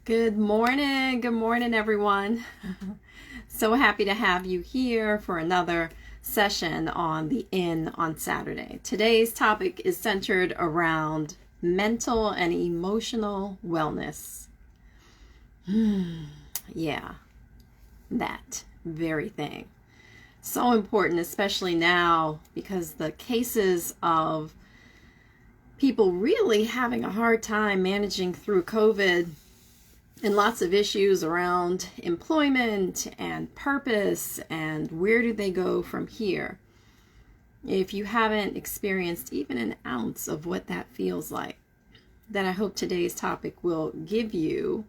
Good morning, everyone. So happy to have you here for another session on the Inn on Saturday. Today's topic is centered around mental and emotional wellness. Yeah, that very thing. So important, especially now, because the cases of people really having a hard time managing through COVID and lots of issues around employment and purpose and where do they go from here. If you haven't experienced even an ounce of what that feels like, then I hope today's topic will give you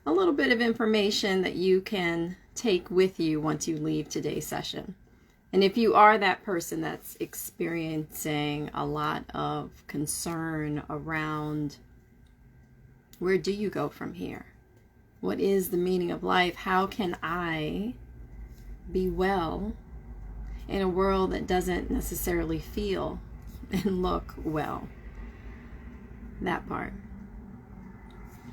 a little bit of information that you can take with you once you leave today's session. And if you are that person that's experiencing a lot of concern around where do you go from here? What is the meaning of life? How can I be well in a world that doesn't necessarily feel and look well? That part.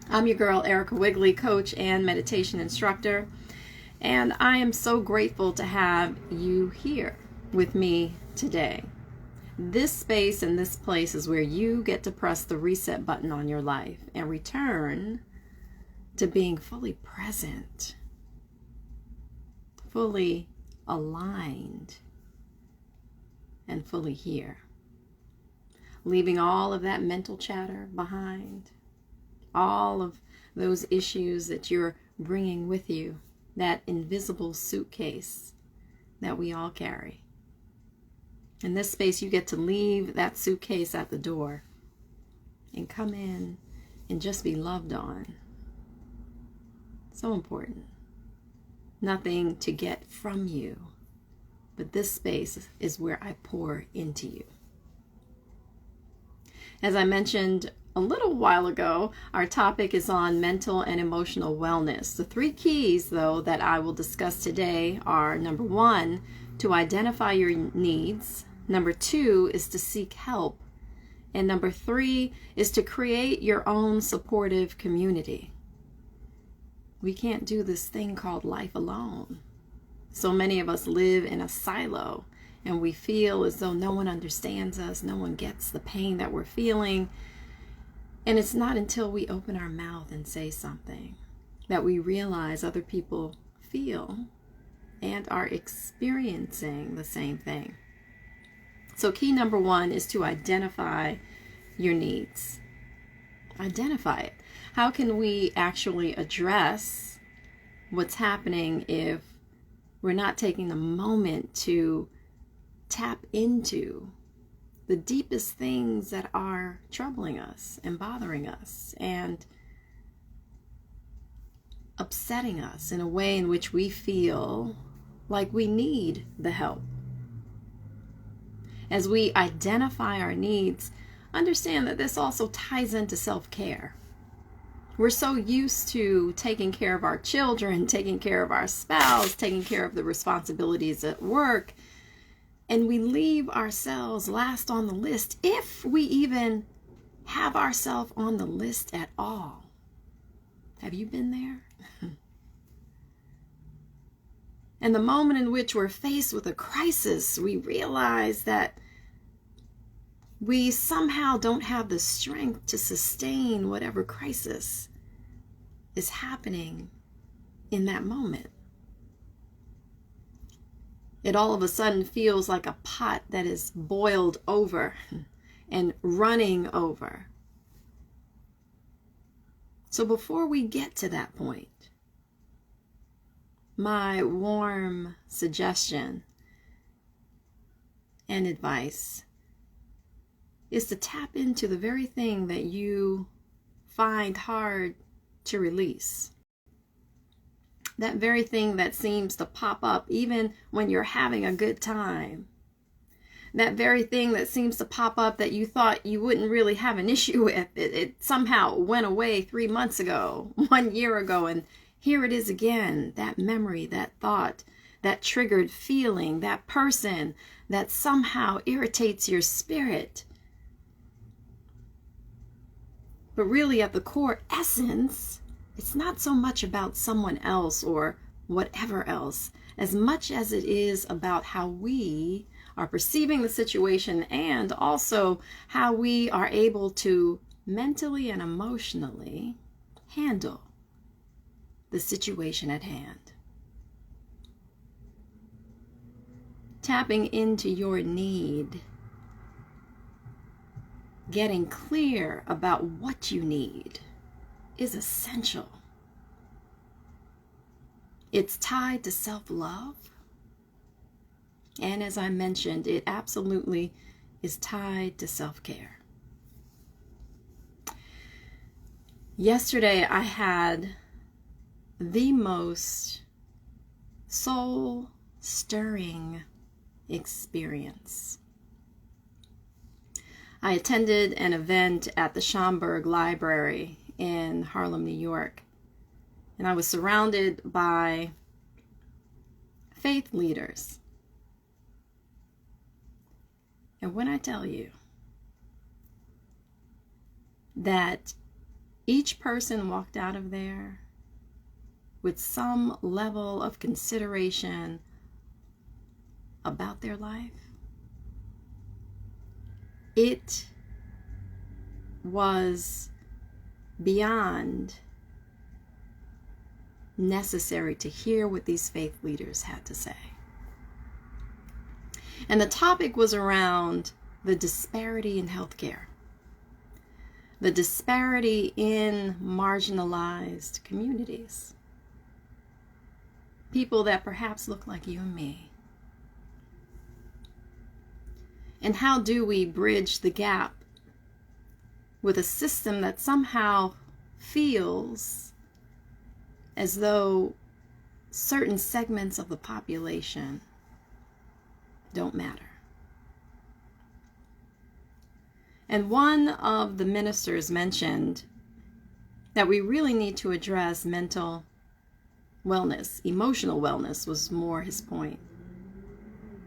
I'm your girl, Erica Wigley, coach and meditation instructor. And I am so grateful to have you here with me today. This space and this place is where you get to press the reset button on your life and return to being fully present, fully aligned, and fully here. Leaving all of that mental chatter behind, all of those issues that you're bringing with you, that invisible suitcase that we all carry. In this space, you get to leave that suitcase at the door and come in and just be loved on. So important. Nothing to get from you, but this space is where I pour into you. As I mentioned a little while ago, our topic is on mental and emotional wellness. The three keys, though, that I will discuss today are: number one, to identify your needs. Number two is to seek help. And number three is to create your own supportive community. We can't do this thing called life alone. So many of us live in a silo and we feel as though no one understands us, no one gets the pain that we're feeling. And it's not until we open our mouth and say something that we realize other people feel and are experiencing the same thing. So key number one is to identify your needs. Identify it. How can we actually address what's happening if we're not taking the moment to tap into the deepest things that are troubling us and bothering us and upsetting us in a way in which we feel like we need the help? As we identify our needs, understand that this also ties into self-care. We're so used to taking care of our children, taking care of our spouse, taking care of the responsibilities at work, and we leave ourselves last on the list, if we even have ourselves on the list at all. Have you been there? And the moment in which we're faced with a crisis, we realize that we somehow don't have the strength to sustain whatever crisis is happening in that moment. It all of a sudden feels like a pot that is boiled over and running over. So before we get to that point, my warm suggestion and advice is to tap into the very thing that you find hard to release. That very thing that seems to pop up even when you're having a good time. That very thing that seems to pop up that you thought you wouldn't really have an issue with. It somehow went away 3 months ago, 1 year ago, and here it is again. That memory, that thought, that triggered feeling, that person that somehow irritates your spirit. But really at the core essence, it's not so much about someone else or whatever else, as much as it is about how we are perceiving the situation and also how we are able to mentally and emotionally handle the situation at hand. Tapping into your need, getting clear about what you need is essential. It's tied to self-love. And as I mentioned, it absolutely is tied to self-care. Yesterday, I had the most soul-stirring experience. I attended an event at the Schomburg Library in Harlem, New York, and I was surrounded by faith leaders. And when I tell you that each person walked out of there with some level of consideration about their life, it was beyond necessary to hear what these faith leaders had to say. And the topic was around the disparity in healthcare, the disparity in marginalized communities, people that perhaps look like you and me. And how do we bridge the gap with a system that somehow feels as though certain segments of the population don't matter? And one of the ministers mentioned that we really need to address mental wellness. Emotional wellness was more his point.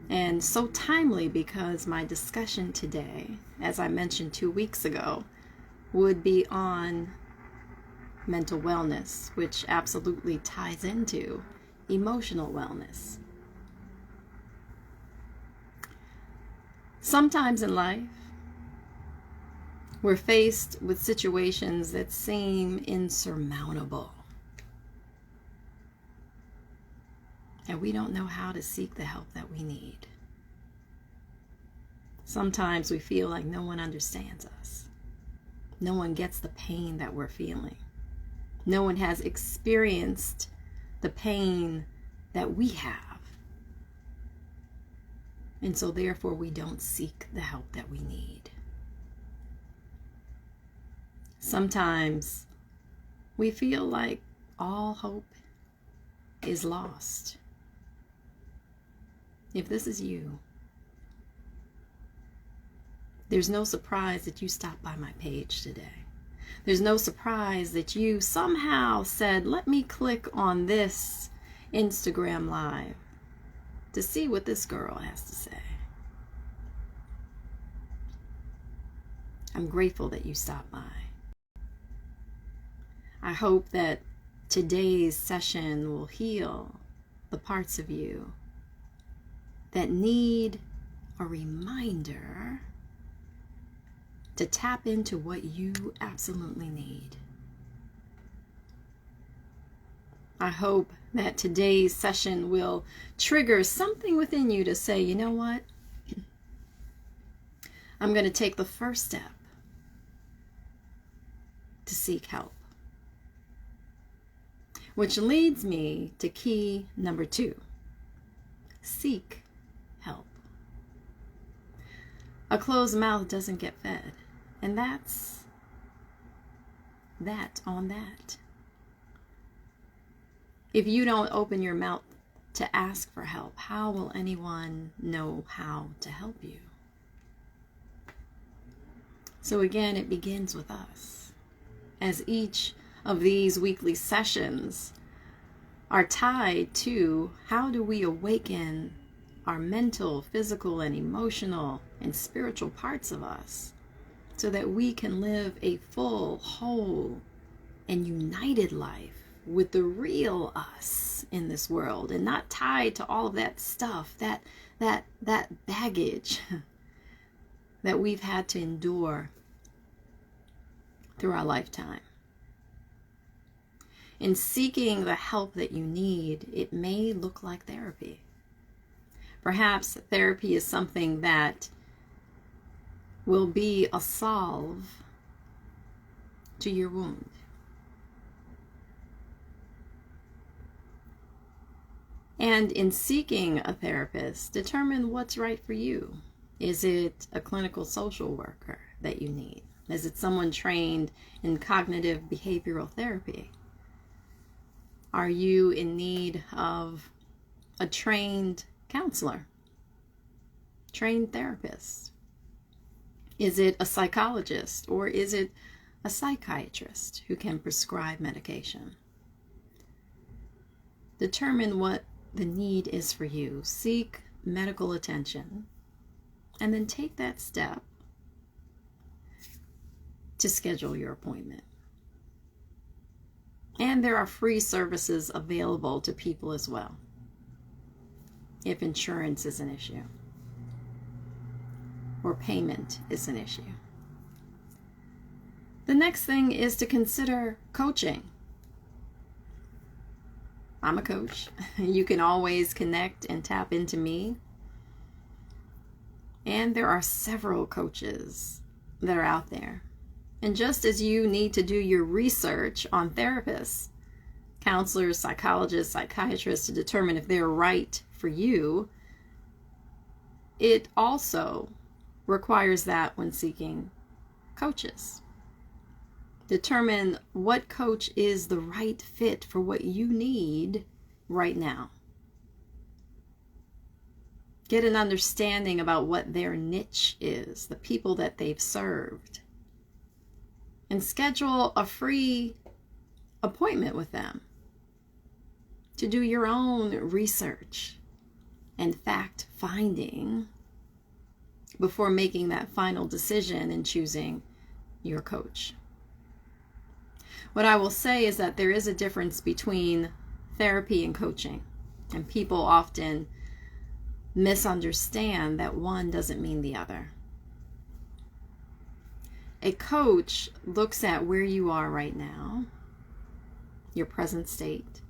And so timely, because my discussion today, as I mentioned 2 weeks ago, would be on mental wellness, which absolutely ties into emotional wellness. Sometimes in life, we're faced with situations that seem insurmountable, and we don't know how to seek the help that we need. Sometimes we feel like no one understands us. No one gets the pain that we're feeling. No one has experienced the pain that we have. And so therefore we don't seek the help that we need. Sometimes we feel like all hope is lost. If this is you, there's no surprise that you stopped by my page today. There's no surprise that you somehow said, let me click on this Instagram Live to see what this girl has to say. I'm grateful that you stopped by. I hope that today's session will heal the parts of you that need a reminder to tap into what you absolutely need. I hope that today's session will trigger something within you to say, you know what? I'm going to take the first step to seek help. Which leads me to key number 2. Seek help. A closed mouth doesn't get fed. And that's that on that. If you don't open your mouth to ask for help, how will anyone know how to help you? So again, it begins with us. As each of these weekly sessions are tied to how do we awaken our mental, physical, and emotional and spiritual parts of us so that we can live a full, whole, and united life with the real us in this world, and not tied to all of that stuff, that baggage that we've had to endure through our lifetime. In seeking the help that you need, it may look like therapy. Perhaps therapy is something that will be a salve to your wound. And in seeking a therapist, determine what's right for you. Is it a clinical social worker that you need? Is it someone trained in cognitive behavioral therapy? Are you in need of a trained counselor, trained therapist? Is it a psychologist, or is it a psychiatrist who can prescribe medication? Determine what the need is for you. Seek medical attention, and then take that step to schedule your appointment. And there are free services available to people as well, if insurance is an issue or payment is an issue. The next thing is to consider coaching. I'm a coach. You can always connect and tap into me. And there are several coaches that are out there. And just as you need to do your research on therapists, counselors, psychologists, psychiatrists to determine if they're right for you, it also requires that when seeking coaches. Determine what coach is the right fit for what you need right now. Get an understanding about what their niche is, the people that they've served, and schedule a free appointment with them to do your own research and fact finding before making that final decision and choosing your coach. What I will say is that there is a difference between therapy and coaching, and people often misunderstand that one doesn't mean the other. A coach looks at where you are right now, your present state,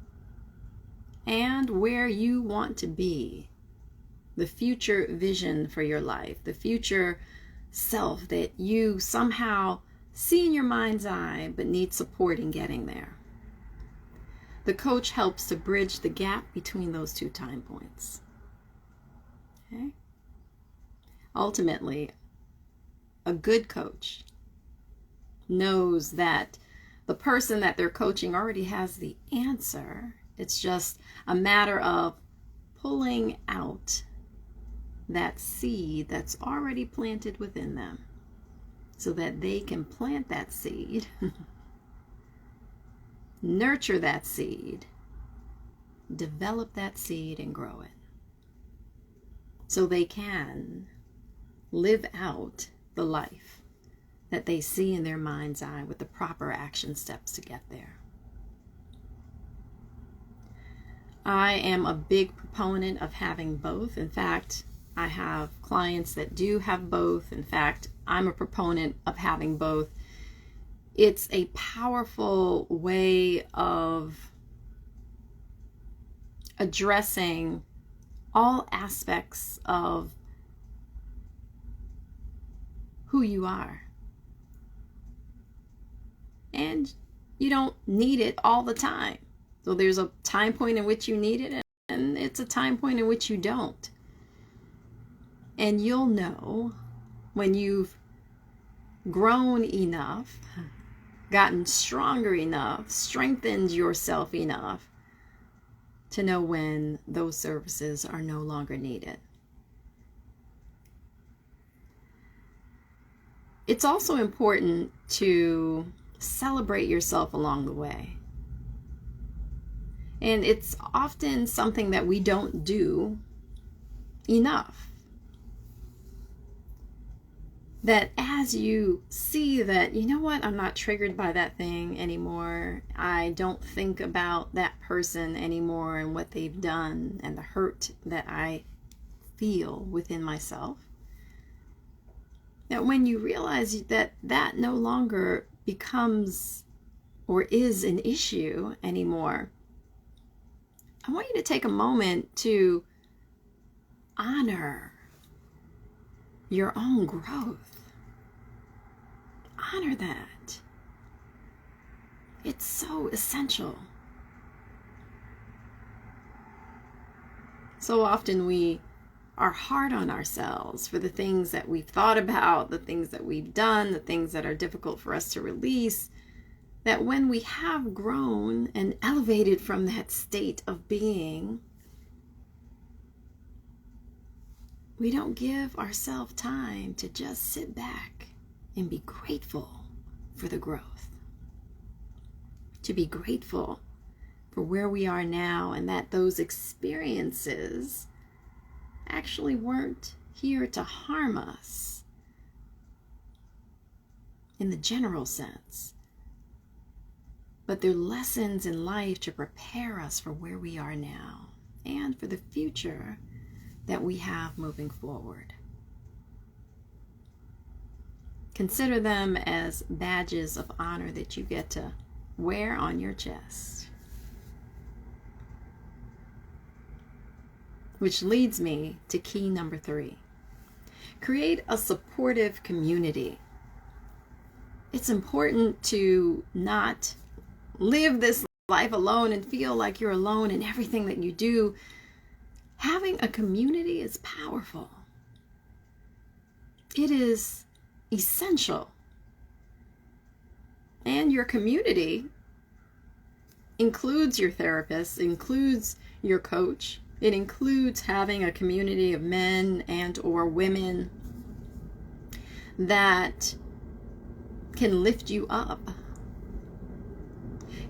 and where you want to be, the future vision for your life, the future self that you somehow see in your mind's eye but need support in getting there. The coach helps to bridge the gap between those two time points. Okay? Ultimately, a good coach knows that the person that they're coaching already has the answer. It's just a matter of pulling out that seed that's already planted within them so that they can plant that seed, nurture that seed, develop that seed, and grow it so they can live out the life that they see in their mind's eye with the proper action steps to get there. I am a big proponent of having both. In fact, I have clients that do have both. In fact, I'm a proponent of having both. It's a powerful way of addressing all aspects of who you are. And you don't need it all the time. So there's a time point in which you need it, and it's a time point in which you don't. And you'll know when you've grown enough, gotten stronger enough, strengthened yourself enough to know when those services are no longer needed. It's also important to celebrate yourself along the way. And it's often something that we don't do enough. that as you see that, you know what, I'm not triggered by that thing anymore. I don't think about that person anymore and what they've done and the hurt that I feel within myself. That when you realize that that no longer becomes or is an issue anymore, I want you to take a moment to honor your own growth. Honor that. It's so essential. So often we are hard on ourselves for the things that we've thought about, the things that we've done, the things that are difficult for us to release, that when we have grown and elevated from that state of being, we don't give ourselves time to just sit back and be grateful for the growth. To be grateful for where we are now and that those experiences actually weren't here to harm us in the general sense, but they're lessons in life to prepare us for where we are now and for the future that we have moving forward. Consider them as badges of honor that you get to wear on your chest. Which leads me to key number 3. Create a supportive community. It's important to not live this life alone and feel like you're alone in everything that you do. Having a community is powerful. It is essential. And your community includes your therapist, includes your coach. It includes having a community of men and or women that can lift you up,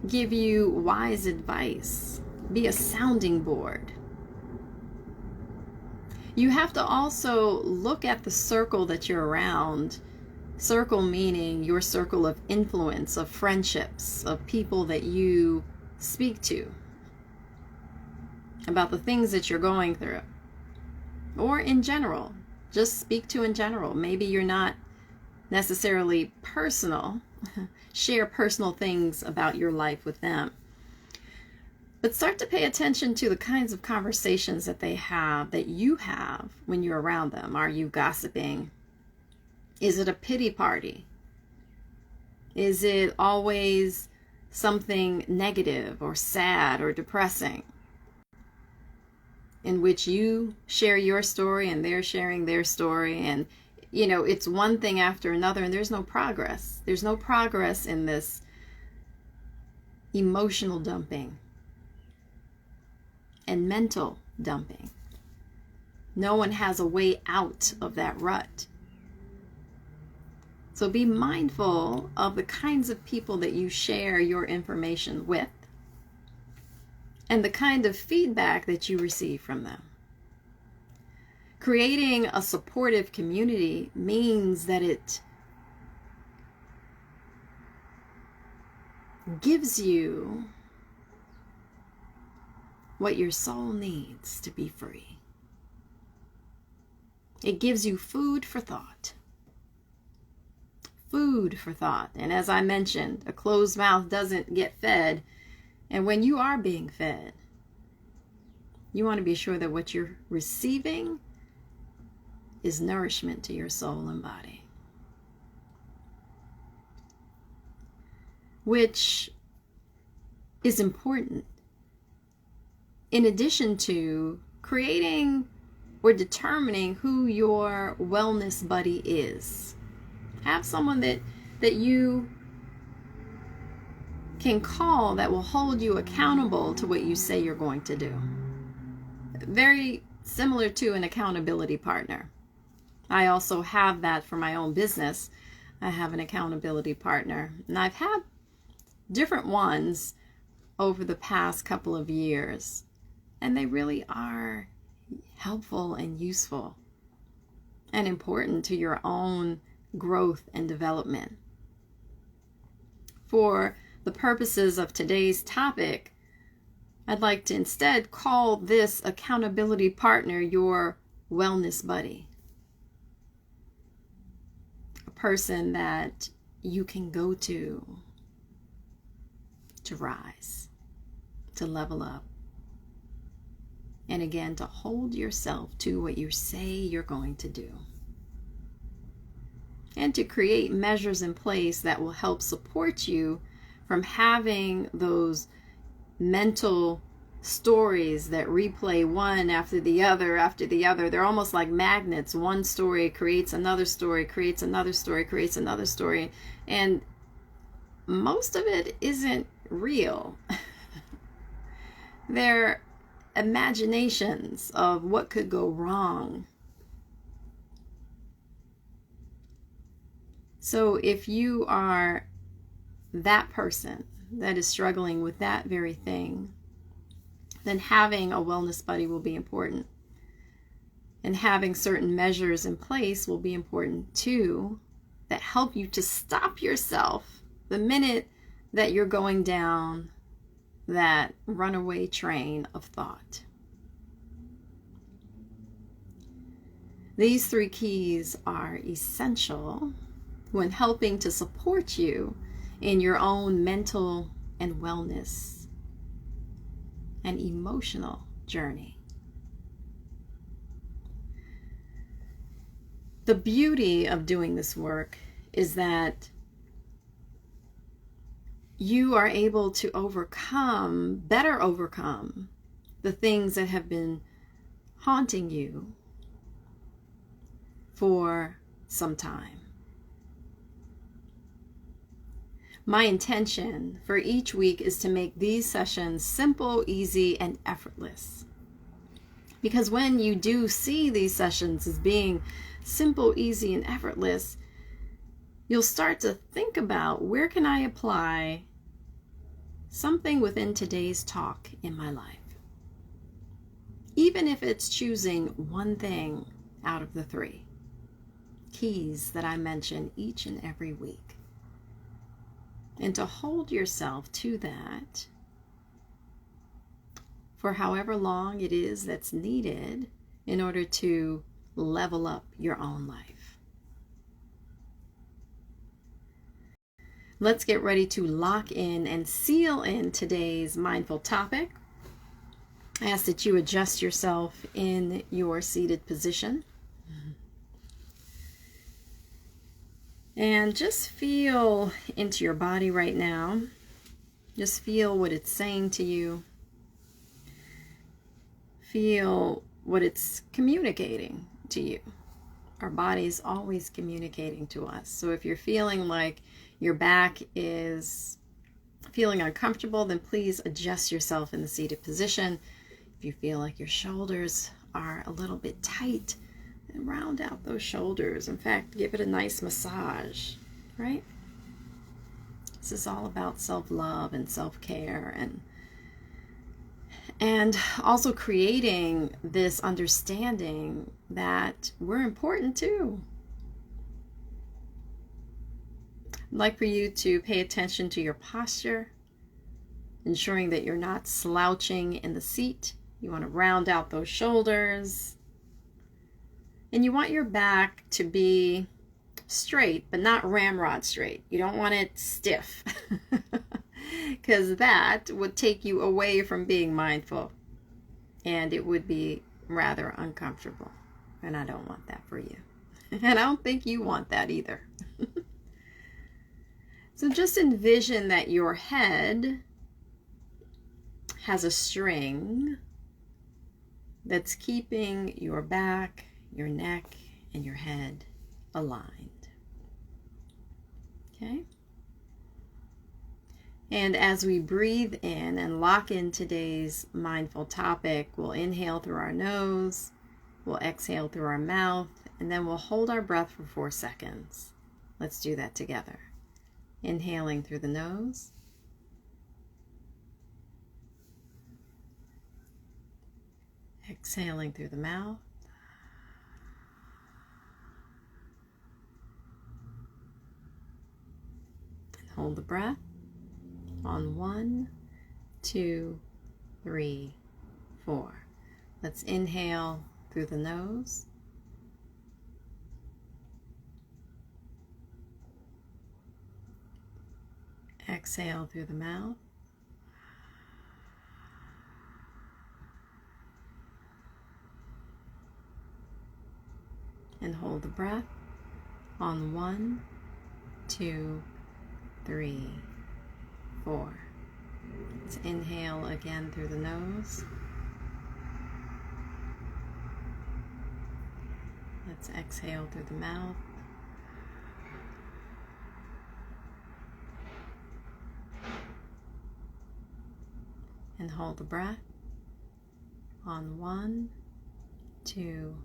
give you wise advice, be a sounding board. You have to also look at the circle that you're around. Circle meaning your circle of influence, of friendships, of people that you speak to about the things that you're going through. Or in general, just speak to in general. Maybe you're not necessarily personal, share personal things about your life with them. But start to pay attention to the kinds of conversations that they have, that you have when you're around them. Are you gossiping? Is it a pity party? Is it always something negative or sad or depressing, in which you share your story and they're sharing their story, and it's one thing after another and there's no progress. There's no progress in this emotional dumping and mental dumping. No one has a way out of that rut. So be mindful of the kinds of people that you share your information with and the kind of feedback that you receive from them. Creating a supportive community means that it gives you what your soul needs to be free. It gives you food for thought. Food for thought. And as I mentioned, a closed mouth doesn't get fed. And when you are being fed, you want to be sure that what you're receiving is nourishment to your soul and body. Which is important. In addition to creating or determining who your wellness buddy is. Have someone that you can call that will hold you accountable to what you say you're going to do. Very similar to an accountability partner. I also have that for my own business. I have an accountability partner, and I've had different ones over the past couple of years, and they really are helpful and useful and important to your own growth and development. For the purposes of today's topic, I'd like to instead call this accountability partner your wellness buddy. A person that you can go to rise, to level up, and again, to hold yourself to what you say you're going to do. And to create measures in place that will help support you from having those mental stories that replay one after the other after the other. They're almost like magnets. One story creates another story, creates another story, creates another story. And most of it isn't real. They're imaginations of what could go wrong. So if you are that person that is struggling with that very thing, then having a wellness buddy will be important. And having certain measures in place will be important too, that help you to stop yourself the minute that you're going down that runaway train of thought. These 3 keys are essential when helping to support you in your own mental and wellness and emotional journey. The beauty of doing this work is that you are able to better overcome the things that have been haunting you for some time. My intention for each week is to make these sessions simple, easy, and effortless. Because when you do see these sessions as being simple, easy, and effortless, you'll start to think about, where can I apply something within today's talk in my life? Even if it's choosing one thing out of the 3 keys that I mention each and every week. And to hold yourself to that for however long it is that's needed in order to level up your own life. Let's get ready to lock in and seal in today's mindful topic. I ask that you adjust yourself in your seated position. And just feel into your body right now. Just feel what it's saying to you. Feel what it's communicating to you. Our body is always communicating to us. So if you're feeling like your back is feeling uncomfortable, then please adjust yourself in the seated position. If you feel like your shoulders are a little bit tight, and round out those shoulders. In fact, give it a nice massage, right? This is all about self-love and self-care, and also creating this understanding that we're important too. I'd like for you to pay attention to your posture, ensuring that you're not slouching in the seat. You want to round out those shoulders. And you want your back to be straight, but not ramrod straight. You don't want it stiff, because that would take you away from being mindful, and it would be rather uncomfortable. And I don't want that for you. And I don't think you want that either. So just envision that your head has a string that's keeping your back, your neck, and your head aligned. Okay? And as we breathe in and lock in today's mindful topic, we'll inhale through our nose, we'll exhale through our mouth, and then we'll hold our breath for 4 seconds. Let's do that together. Inhaling through the nose. Exhaling through the mouth. hold the breath on 1, 2, 3, 4. Let's inhale through the nose. Exhale through the mouth. And hold the breath on 1, 2, 3, 4. Let's inhale again through the nose. Let's exhale through the mouth. And hold the breath on 1, 2,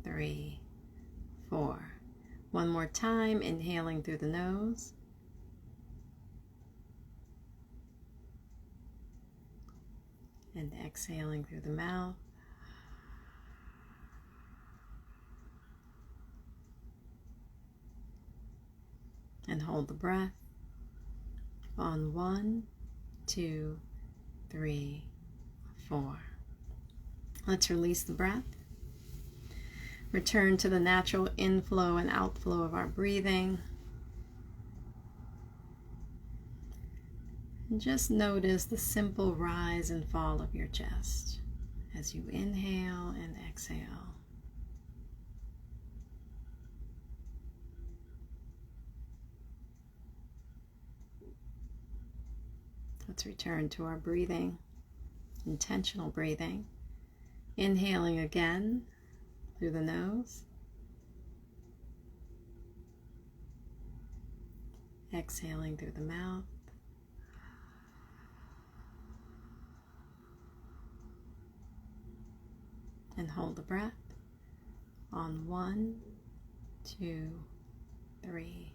3, 4. One more time, inhaling through the nose. And exhaling through the mouth. And hold the breath on 1, 2, 3, 4. Let's release the breath. Return to the natural inflow and outflow of our breathing. And just notice the simple rise and fall of your chest as you inhale and exhale. Let's return to our breathing, intentional breathing. Inhaling again through the nose. Exhaling through the mouth. And hold the breath on 1, 2, 3,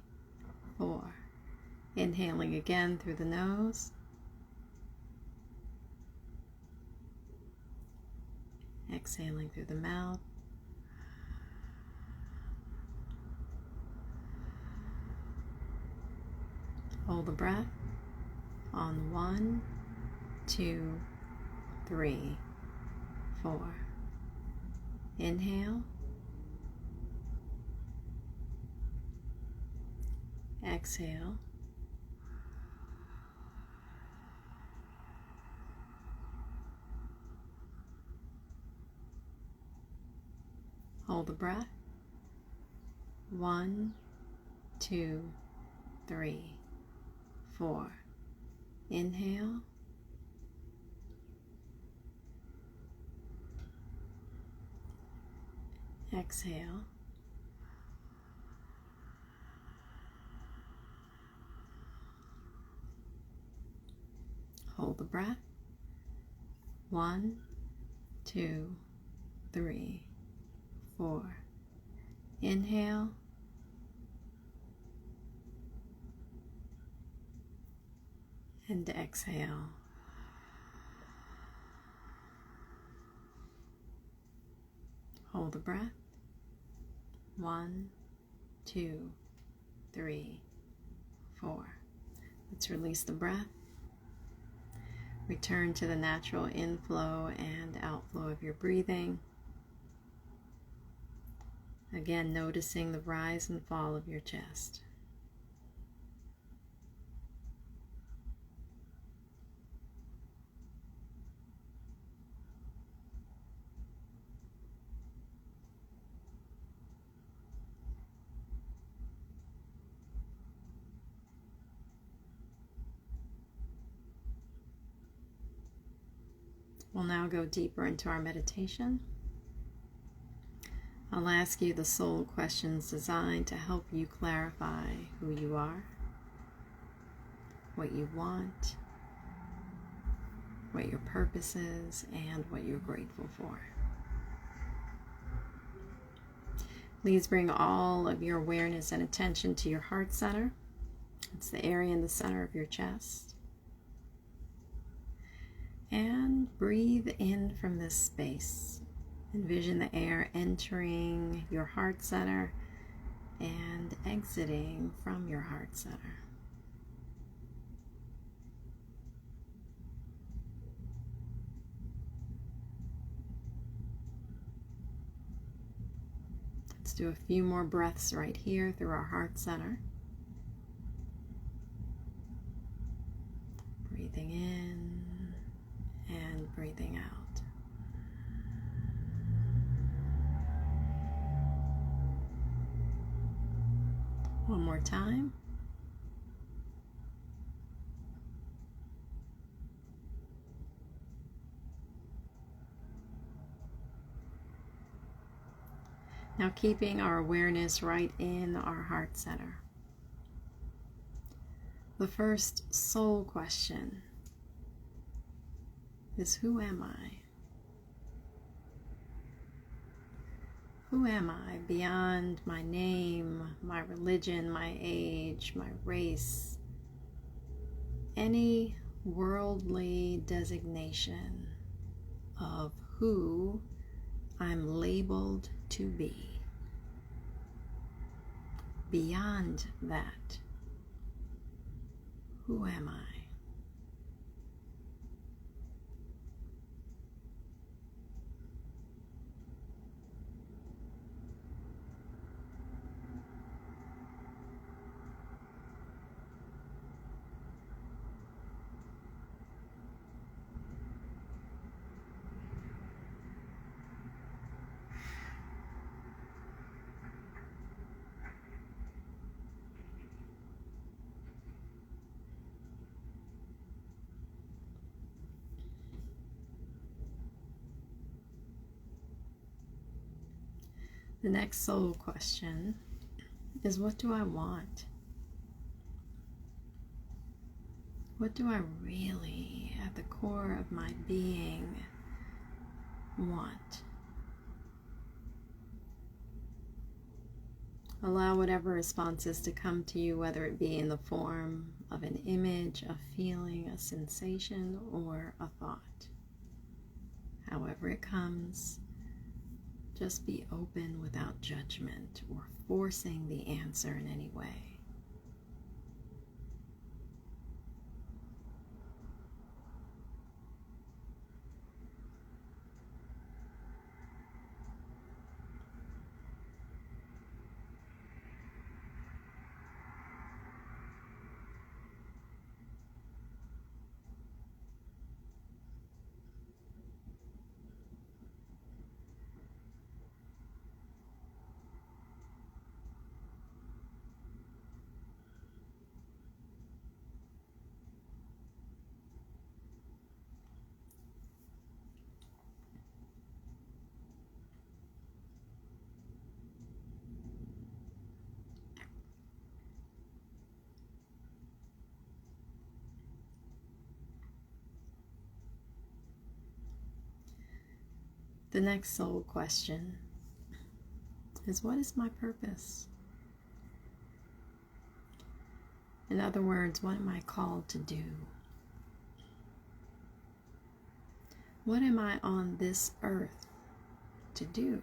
4. Inhaling again through the nose. Exhaling through the mouth. Hold the breath on 1, 2, 3, 4. Inhale. Exhale. Hold the breath. 1, 2, 3, 4. Inhale. Exhale. Hold the breath. 1, 2, 3, 4. Inhale. And exhale. Hold the breath. 1, 2, 3, 4. Let's release the breath. Return to the natural inflow and outflow of your breathing. Again, noticing the rise and fall of your chest. We'll now go deeper into our meditation. I'll ask you the soul questions designed to help you clarify who you are, what you want, what your purpose is, and what you're grateful for. Please bring all of your awareness and attention to your heart center. It's the area in the center of your chest. And breathe in from this space. Envision the air entering your heart center and exiting from your heart center. Let's do a few more breaths right here through our heart center. Breathing in and breathing out. One more time. Now keeping our awareness right in our heart center. The first soul question is, who am I? Who am I beyond my name, my religion, my age, my race, any worldly designation of who I'm labeled to be? Beyond that, who am I? The next soul question is, what do I want? What do I really, at the core of my being, want? Allow whatever responses to come to you, whether it be in the form of an image, a feeling, a sensation, or a thought. However it comes, just be open without judgment or forcing the answer in any way. The next soul question is, what is my purpose? In other words, what am I called to do? What am I on this earth to do?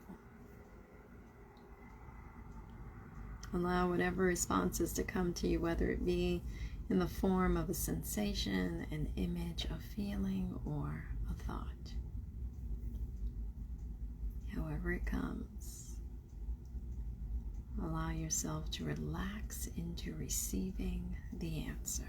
Allow whatever responses to come to you, whether it be in the form of a sensation, an image, a feeling, or a thought. However it comes, allow yourself to relax into receiving the answer.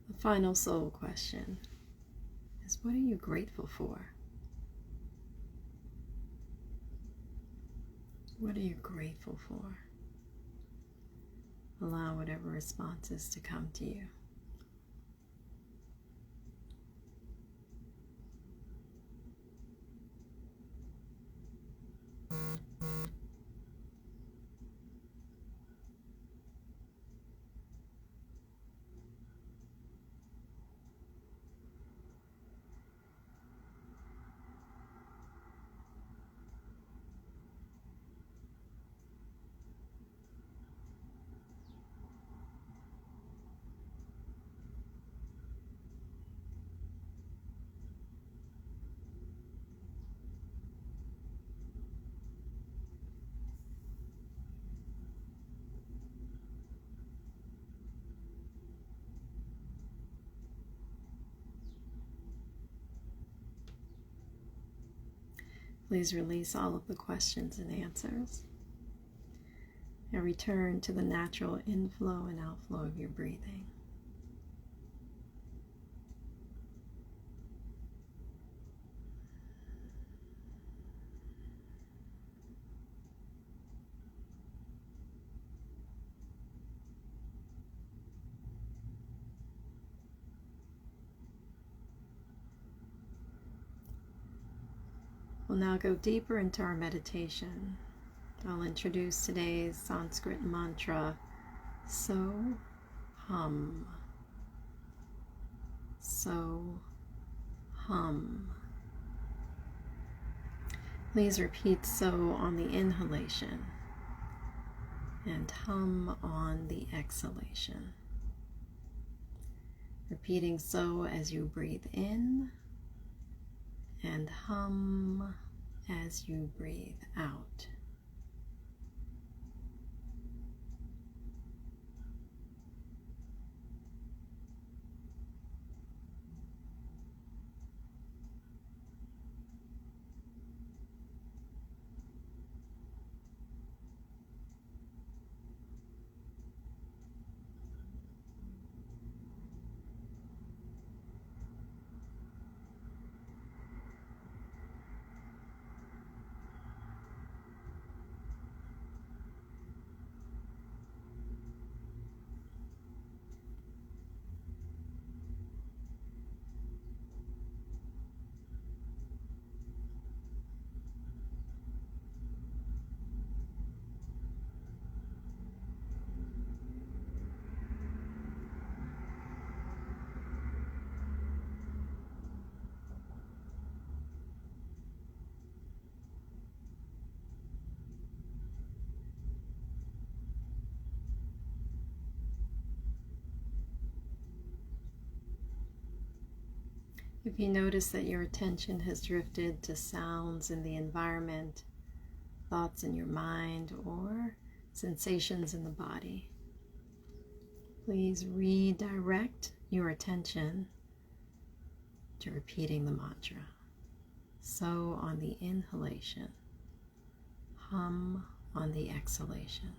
The final soul question is, what are you grateful for? What are you grateful for? Allow whatever responses to come to you. Please release all of the questions and answers and return to the natural inflow and outflow of your breathing. We'll now go deeper into our meditation. I'll introduce today's Sanskrit mantra, So Hum. So Hum. Please repeat So on the inhalation and Hum on the exhalation. Repeating So as you breathe in and Hum as you breathe out. If you notice that your attention has drifted to sounds in the environment, thoughts in your mind, or sensations in the body, please redirect your attention to repeating the mantra. So on the inhalation, Hum on the exhalation.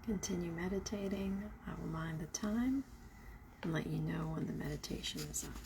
Continue meditating. I will mind the time and let you know when the meditation is up.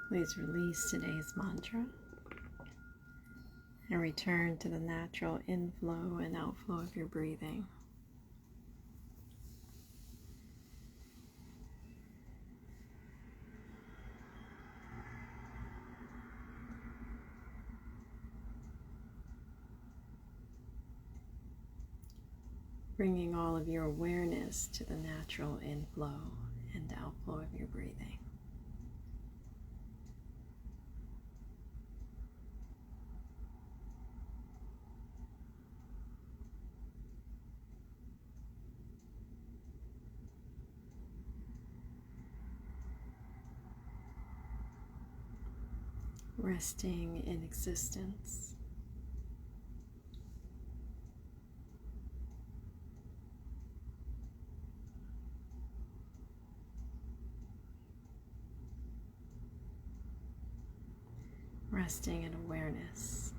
Please release today's mantra And return to the natural inflow and outflow of your breathing. Bringing all of your awareness to the natural inflow and outflow of your breathing. Resting in existence. Resting in awareness.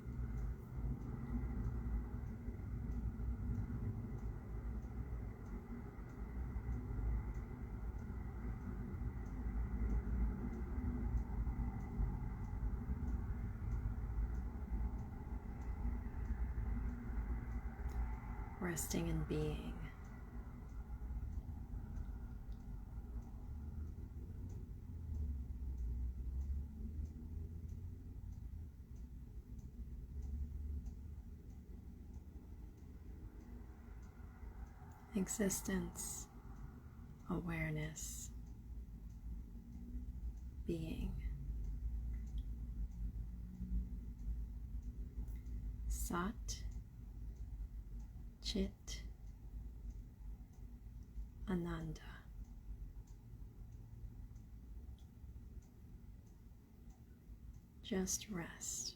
Resting in being. Existence, awareness, being. Sat, Chit, Ananda. Just rest.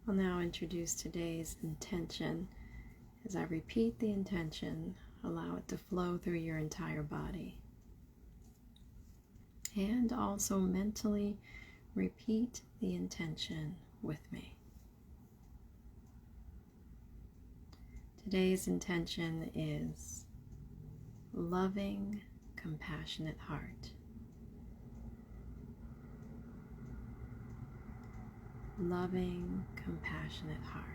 I'll now introduce today's intention. As I repeat the intention, allow it to flow through your entire body. And also mentally repeat the intention with me. Today's intention is loving, compassionate heart. Loving, compassionate heart.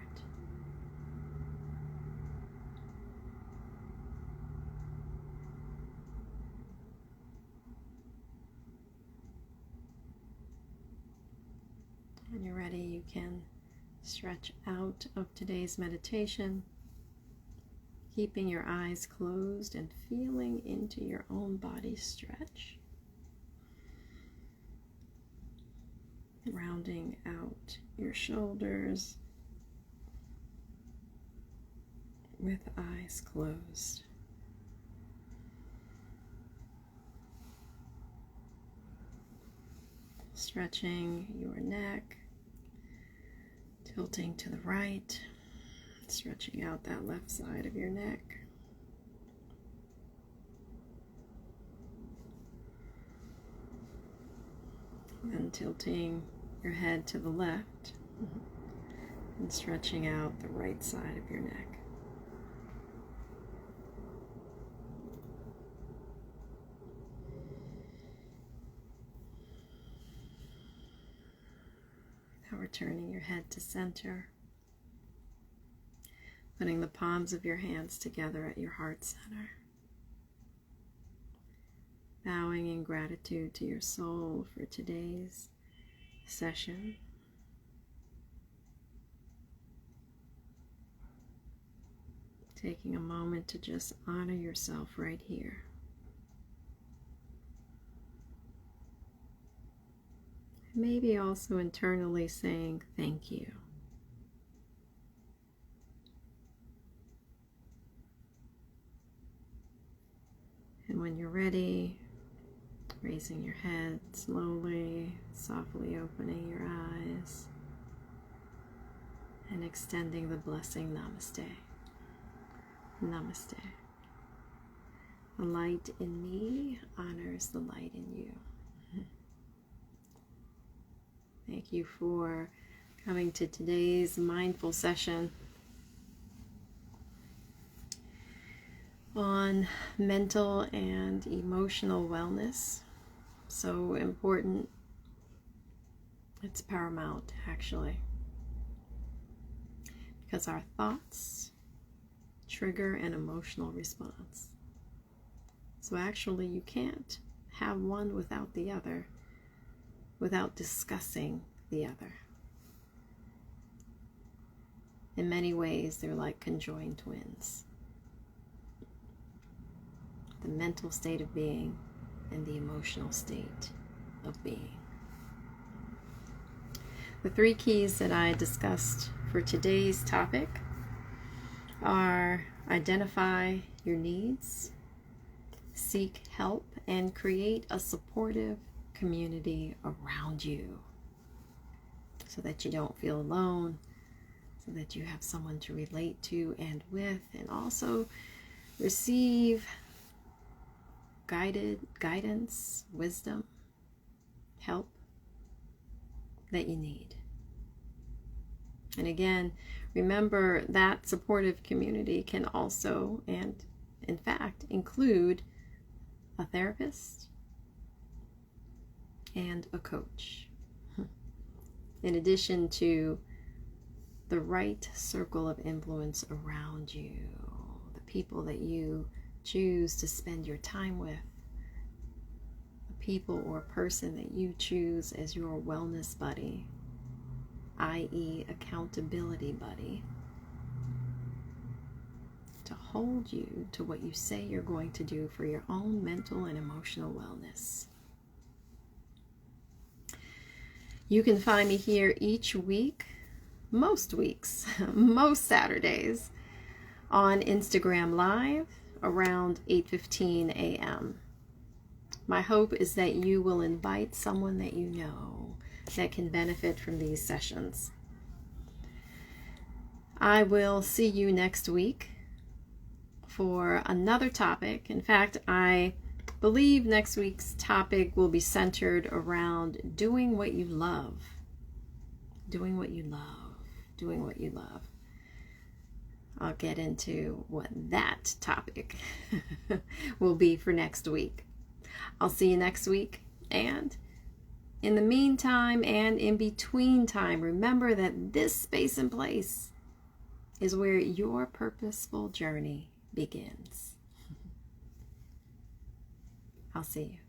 When you're ready, you can stretch out of today's meditation, keeping your eyes closed and feeling into your own body stretch. Rounding out your shoulders with eyes closed. Stretching your neck, tilting to the right, stretching out that left side of your neck. Then tilting your head to the left and stretching out the right side of your neck. Now returning your head to center, putting the palms of your hands together at your heart center. Bowing in gratitude to your soul for today's session. Taking a moment to just honor yourself right here. Maybe also internally saying thank you. And when you're ready, Raising your head slowly, softly opening your eyes, and extending the blessing, Namaste. Namaste. The light in me honors the light in you. Thank you for coming to today's mindful session on mental and emotional wellness. So important. It's paramount, actually, because our thoughts trigger an emotional response. So actually, you can't have one without the other, without discussing the other. In many ways, they're like conjoined twins. The mental state of being and the emotional state of being. The 3 keys that I discussed for today's topic are identify your needs, seek help, and create a supportive community around you so that you don't feel alone, so that you have someone to relate to and with, and also receive guidance, wisdom, help that you need. And again, remember that supportive community can also, and in fact, include a therapist and a coach, in addition to the right circle of influence around you, the people that you choose to spend your time with, the people or person that you choose as your wellness buddy, i.e. accountability buddy, to hold you to what you say you're going to do for your own mental and emotional wellness. You can find me here each week, most weeks, most Saturdays, on Instagram Live around 8:15 a.m. My hope is that you will invite someone that you know that can benefit from these sessions. I will see you next week for another topic. In fact, I believe next week's topic will be centered around doing what you love. Doing what you love. Doing what you love. I'll get into what that topic will be for next week. I'll see you next week, and in the meantime and in between time, remember that this space and place is where your purposeful journey begins. I'll see you.